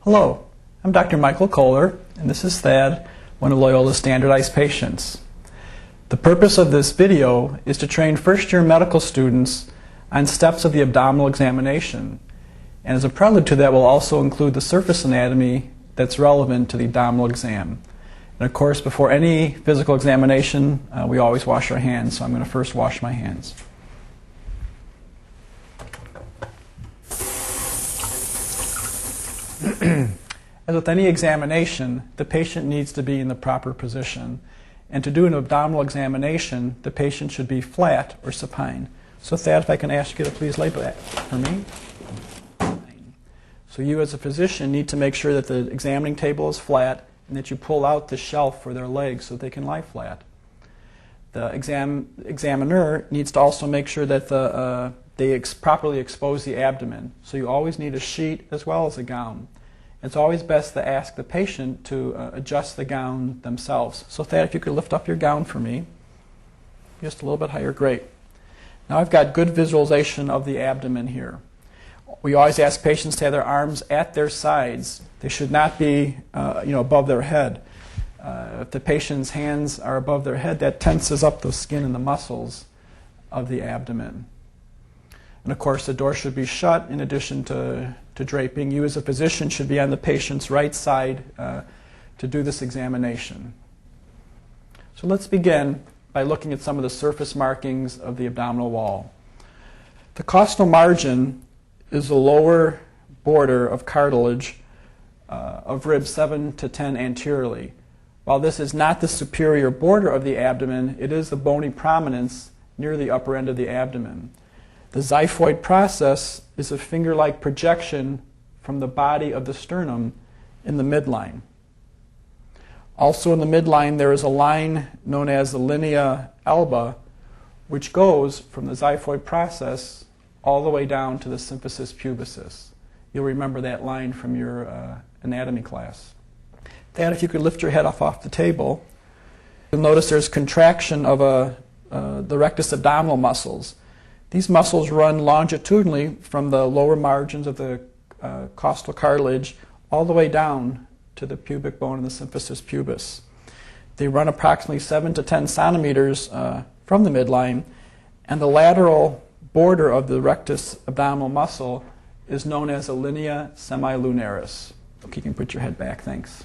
Hello, I'm Dr. Michael Kohler, and this is Thad, one of Loyola's standardized patients. The purpose of this video is to train first-year medical students on steps of the abdominal examination, and as a prelude to that we'll also include the surface anatomy that's relevant to the abdominal exam. And of course, before any physical examination, we always wash our hands, so I'm going to first wash my hands. As with any examination, the patient needs to be in the proper position. And to do an abdominal examination, the patient should be flat or supine. So Thad, if I can ask you to please label that for me. So you as a physician need to make sure that the examining table is flat and that you pull out the shelf for their legs so they can lie flat. The examiner needs to also make sure that they properly expose the abdomen. So you always need a sheet as well as a gown. It's always best to ask the patient to adjust the gown themselves. So Thad, if you could lift up your gown for me. Just a little bit higher, great. Now I've got good visualization of the abdomen here. We always ask patients to have their arms at their sides. They should not be above their head. If the patient's hands are above their head, that tenses up the skin and the muscles of the abdomen. And of course, the door should be shut in addition to draping. You as a physician should be on the patient's right side to do this examination. So let's begin by looking at some of the surface markings of the abdominal wall. The costal margin is the lower border of cartilage of ribs 7 to 10 anteriorly. While this is not the superior border of the abdomen, it is the bony prominence near the upper end of the abdomen. The xiphoid process is a finger-like projection from the body of the sternum in the midline. Also in the midline there is a line known as the linea alba, which goes from the xiphoid process all the way down to the symphysis pubicis. You'll remember that line from your anatomy class. Thad, if you could lift your head off the table, you'll notice there's contraction of the rectus abdominal muscles. These muscles run longitudinally from the lower margins of the costal cartilage all the way down to the pubic bone and the symphysis pubis. They run approximately 7 to 10 centimeters from the midline, and the lateral border of the rectus abdominal muscle is known as the linea semilunaris. Okay, you can put your head back, thanks.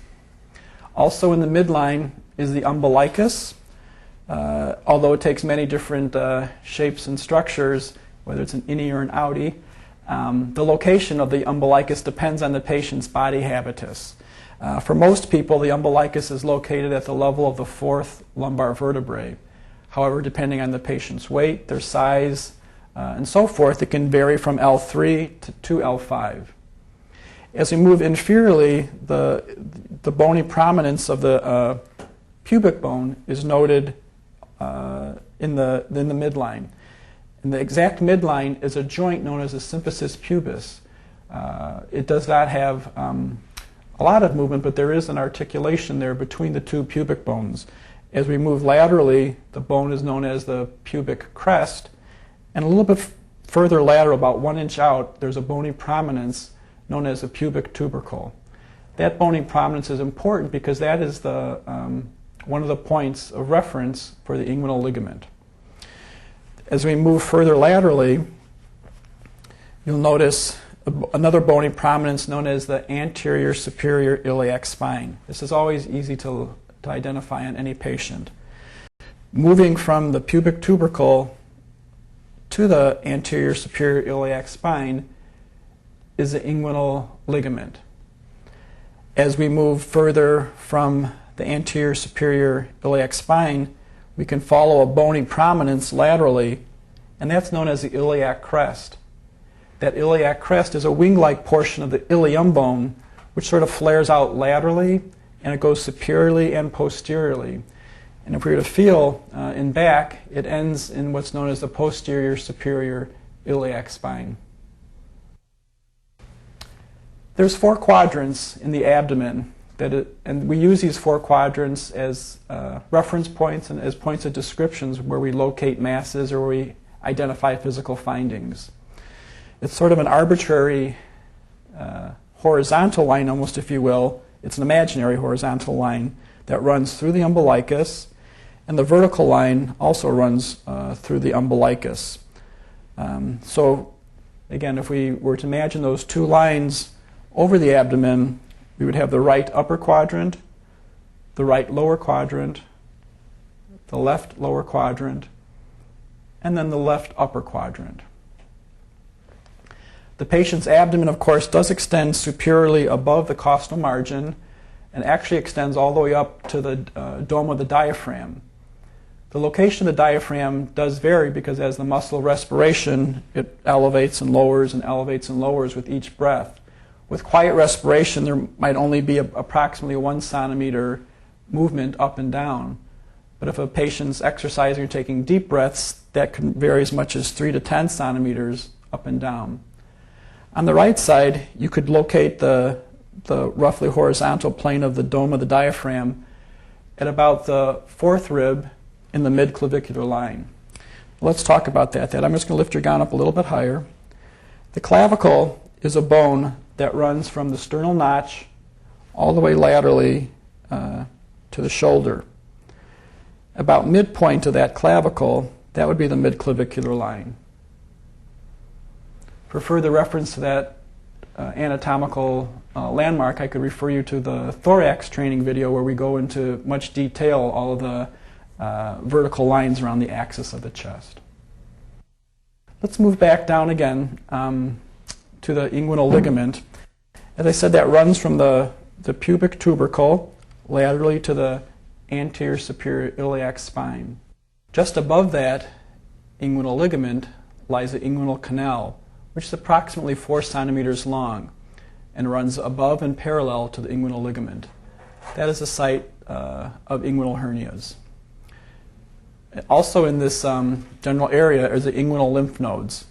Also in the midline is the umbilicus. Although it takes many different shapes and structures, whether it's an innie or an outie, the location of the umbilicus depends on the patient's body habitus. For most people, the umbilicus is located at the level of the fourth lumbar vertebrae. However, depending on the patient's weight, their size, and so forth, it can vary from L3 to L5. As we move inferiorly, the bony prominence of the pubic bone is noted in the midline. And the exact midline is a joint known as the symphysis pubis. It does not have a lot of movement, but there is an articulation there between the two pubic bones. As we move laterally, the bone is known as the pubic crest, and a little bit further lateral, about 1 inch out, there's a bony prominence known as the pubic tubercle. That bony prominence is important because that is the one of the points of reference for the inguinal ligament. As we move further laterally, you'll notice another bony prominence known as the anterior superior iliac spine. This is always easy to identify on any patient. Moving from the pubic tubercle to the anterior superior iliac spine is the inguinal ligament. As we move further from the anterior superior iliac spine, we can follow a bony prominence laterally, and that's known as the iliac crest. That iliac crest is a wing-like portion of the ilium bone, which sort of flares out laterally, and it goes superiorly and posteriorly. And if we were to feel in back, it ends in what's known as the posterior superior iliac spine. There's 4 quadrants in the abdomen, and we use these 4 quadrants as reference points and as points of descriptions where we locate masses or where we identify physical findings. It's sort of an arbitrary horizontal line, almost if you will. It's an imaginary horizontal line that runs through the umbilicus, and the vertical line also runs through the umbilicus. So again, if we were to imagine those two lines over the abdomen, we would have the right upper quadrant, the right lower quadrant, the left lower quadrant, and then the left upper quadrant. The patient's abdomen, of course, does extend superiorly above the costal margin and actually extends all the way up to the dome of the diaphragm. The location of the diaphragm does vary because as the muscle of respiration, it elevates and lowers with each breath. With quiet respiration, there might only be approximately 1 centimeter movement up and down. But if a patient's exercising or taking deep breaths, that can vary as much as 3 to 10 centimeters up and down. On the right side, you could locate the roughly horizontal plane of the dome of the diaphragm at about the 4th rib in the mid-clavicular line. Let's talk about that. I'm just going to lift your gown up a little bit higher. The clavicle is a bone that runs from the sternal notch all the way laterally to the shoulder. About midpoint of that clavicle, that would be the mid-clavicular line. For further reference to that anatomical landmark, I could refer you to the thorax training video where we go into much detail all of the vertical lines around the axis of the chest. Let's move back down again to the inguinal ligament. As I said, that runs from the pubic tubercle laterally to the anterior superior iliac spine. Just above that inguinal ligament lies the inguinal canal, which is approximately 4 centimeters long and runs above and parallel to the inguinal ligament. That is the site of inguinal hernias. Also in this general area are the inguinal lymph nodes.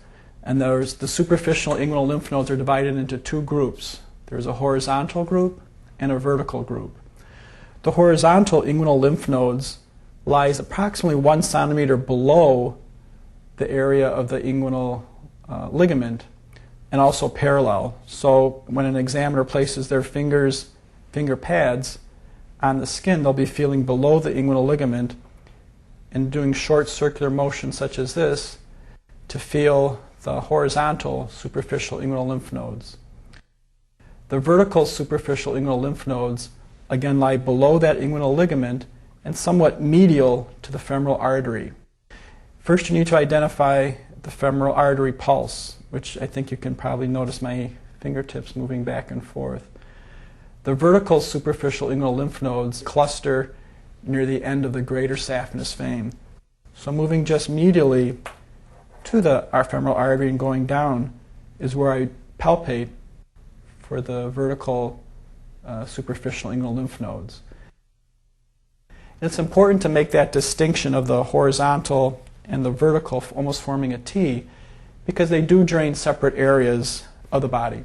And there's the superficial inguinal lymph nodes are divided into 2 groups. There's a horizontal group and a vertical group. The horizontal inguinal lymph nodes lies approximately 1 centimeter below the area of the inguinal ligament and also parallel. So when an examiner places their finger pads on the skin, they'll be feeling below the inguinal ligament and doing short circular motions such as this to feel the horizontal superficial inguinal lymph nodes. The vertical superficial inguinal lymph nodes again lie below that inguinal ligament and somewhat medial to the femoral artery. First, you need to identify the femoral artery pulse, which I think you can probably notice my fingertips moving back and forth. The vertical superficial inguinal lymph nodes cluster near the end of the greater saphenous vein. So moving just medially to our femoral artery and going down is where I palpate for the vertical superficial inguinal lymph nodes. And it's important to make that distinction of the horizontal and the vertical almost forming a T because they do drain separate areas of the body.